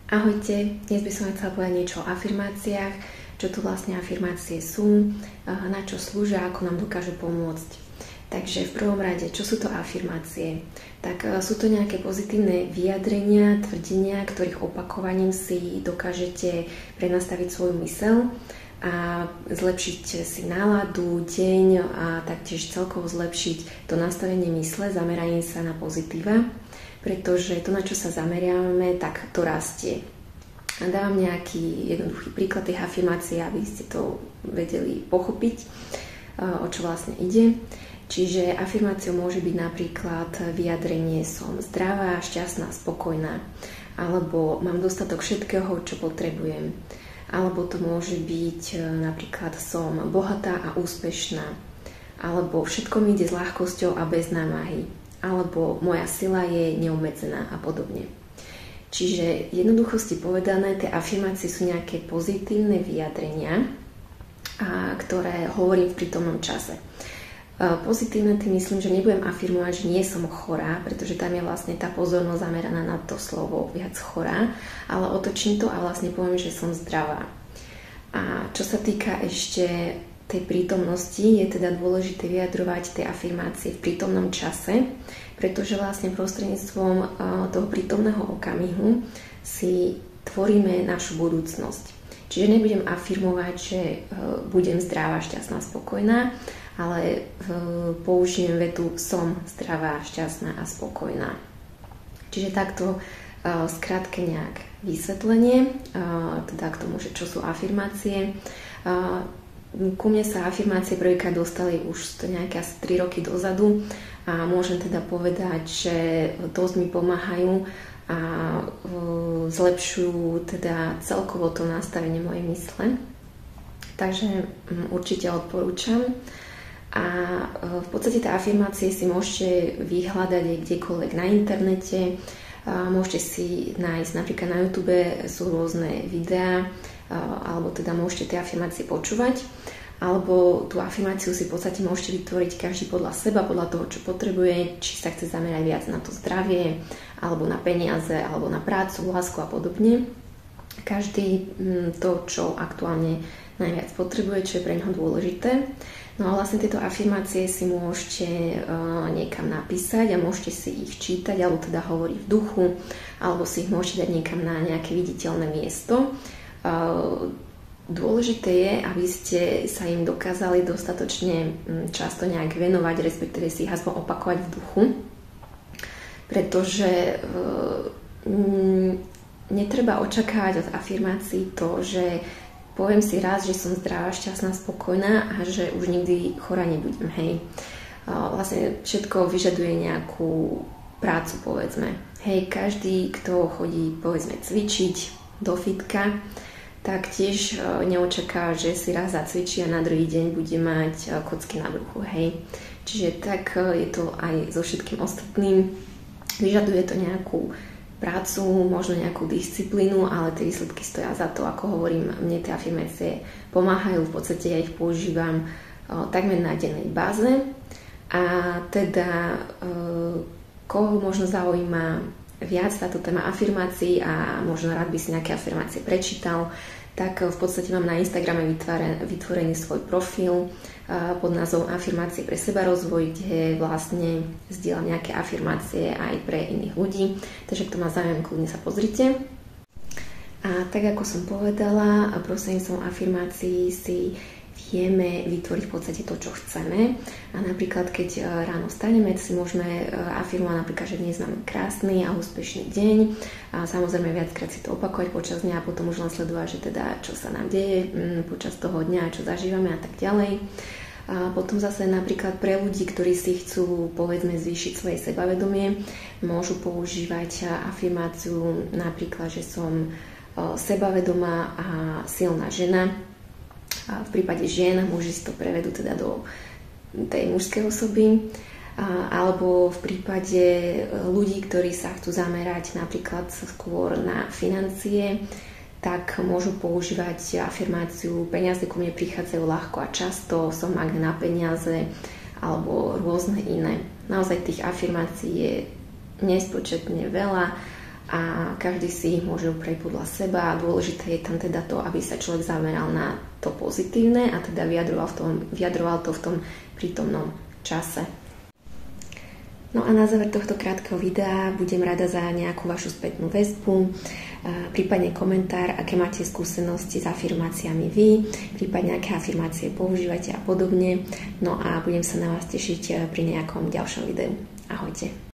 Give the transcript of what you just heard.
Ahojte, dnes by som chcela povedať niečo o afirmáciách, čo tu vlastne afirmácie sú, na čo slúžia, ako nám dokážu pomôcť. Takže v prvom rade, čo sú to afirmácie? Tak sú to nejaké pozitívne vyjadrenia, tvrdenia, ktorých opakovaním si dokážete prenastaviť svoju myseľ a zlepšiť si náladu, deň a taktiež celkovo zlepšiť to nastavenie mysle, zameraním sa na pozitíva, pretože to, na čo sa zameriavame, tak to rastie. A dávam nejaký jednoduchý príklad tých afirmácií, aby ste to vedeli pochopiť, o čo vlastne ide. Čiže afirmáciou môže byť napríklad vyjadrenie som zdravá, šťastná, spokojná, alebo mám dostatok všetkého, čo potrebujem. Alebo to môže byť napríklad som bohatá a úspešná, alebo všetko mi ide s ľahkosťou a bez námahy, alebo moja sila je neobmedzená a podobne. Čiže jednoduchosti povedané, tie afirmácie sú nejaké pozitívne vyjadrenia, ktoré hovorím v prítomnom čase. Pozitívne tým myslím, že nebudem afirmovať, že nie som chorá, pretože tam je vlastne tá pozornosť zameraná na to slovo viac chorá, ale otočím to a vlastne poviem, že som zdravá. A čo sa týka ešte tej prítomnosti, je teda dôležité vyjadrovať tie afirmácie v prítomnom čase, pretože vlastne prostredníctvom toho prítomného okamihu si tvoríme našu budúcnosť. Čiže nebudem afirmovať, že budem zdravá, šťastná, spokojná, ale použijem vetu som zdravá, šťastná a spokojná. Čiže takto skrátke nejak vysvetlenie, teda k tomu, že čo sú afirmácie. Ku mne sa afirmácie prvýkrát dostali už nejaké asi 3 roky dozadu a môžem teda povedať, že dosť mi pomáhajú a zlepšujú teda celkovo to nastavenie mojej mysle. Takže určite odporúčam. A v podstate tie afirmácie si môžete vyhľadať aj kdekoľvek na internete. Môžete si nájsť napríklad na YouTube, sú rôzne videá, alebo teda môžete tie afirmácie počúvať, alebo tú afirmáciu si v podstate môžete vytvoriť každý podľa seba, podľa toho, čo potrebuje, či sa chce zamerať viac na to zdravie, alebo na peniaze, alebo na prácu, lásku a podobne. Každý to, čo aktuálne najviac potrebuje, čo je pre neho dôležité. No a vlastne tieto afirmácie si môžete niekam napísať a môžete si ich čítať, alebo teda hovoriť v duchu, alebo si ich môžete dať niekam na nejaké viditeľné miesto. Dôležité je, aby ste sa im dokázali dostatočne často nejak venovať, respektíve si ich aspoň opakovať v duchu, pretože netreba očakávať od afirmácií to, že poviem si raz, že som zdravá, šťastná, spokojná a že už nikdy chorá nebudem, hej. Vlastne všetko vyžaduje nejakú prácu, povedzme. Hej, každý, kto chodí, povedzme, cvičiť do fitka, tak tiež neočaká, že si raz zacvičí a na druhý deň bude mať kocky na bruchu, hej. Čiže tak je to aj so všetkým ostatným. Vyžaduje to nejakú prácu, možno nejakú disciplínu, ale tie výsledky stoja za to. Ako hovorím, mne tie afirmácie pomáhajú, v podstate ja ich používam takmer na dennej báze. A teda koho možno zaujíma viac táto téma afirmácií a možno rád by si nejaké afirmácie prečítal, tak v podstate mám na Instagrame vytvorený svoj profil pod názvom Afirmácie pre sebarozvoj, kde vlastne zdieľam nejaké afirmácie aj pre iných ľudí. Takže kto má záujem, kľudne sa pozrite. A tak ako som povedala, prostredníctvom afirmácií si vieme vytvoriť v podstate to, čo chceme. A napríklad, keď ráno staneme, si môžeme afirmovať napríklad, že dnes máme krásny a úspešný deň. A samozrejme viackrát si to opakovať počas dňa a potom už len sledovať, že teda čo sa nám deje počas toho dňa, čo zažívame a tak ďalej. A potom zase napríklad pre ľudí, ktorí si chcú, povedzme, zvýšiť svoje sebavedomie, môžu používať afirmáciu napríklad, že som sebavedomá a silná žena. A v prípade žien muži si to prevedú teda do tej mužskej osoby, alebo v prípade ľudí, ktorí sa chcú zamerať napríklad skôr na financie, tak môžu používať afirmáciu peniaze ku mne prichádzajú ľahko a často, som magnet na peniaze alebo rôzne iné. Naozaj tých afirmácií je nespočetne veľa a každý si ich môže upraviť podľa seba a dôležité je tam teda to, aby sa človek zameral na to pozitívne a teda vyjadroval to v tom prítomnom čase. No a na záver tohto krátkeho videa budem rada za nejakú vašu spätnú väzbu, prípadne komentár, aké máte skúsenosti s afirmáciami vy, prípadne aké afirmácie používate a podobne. No a budem sa na vás tešiť pri nejakom ďalšom videu. Ahojte.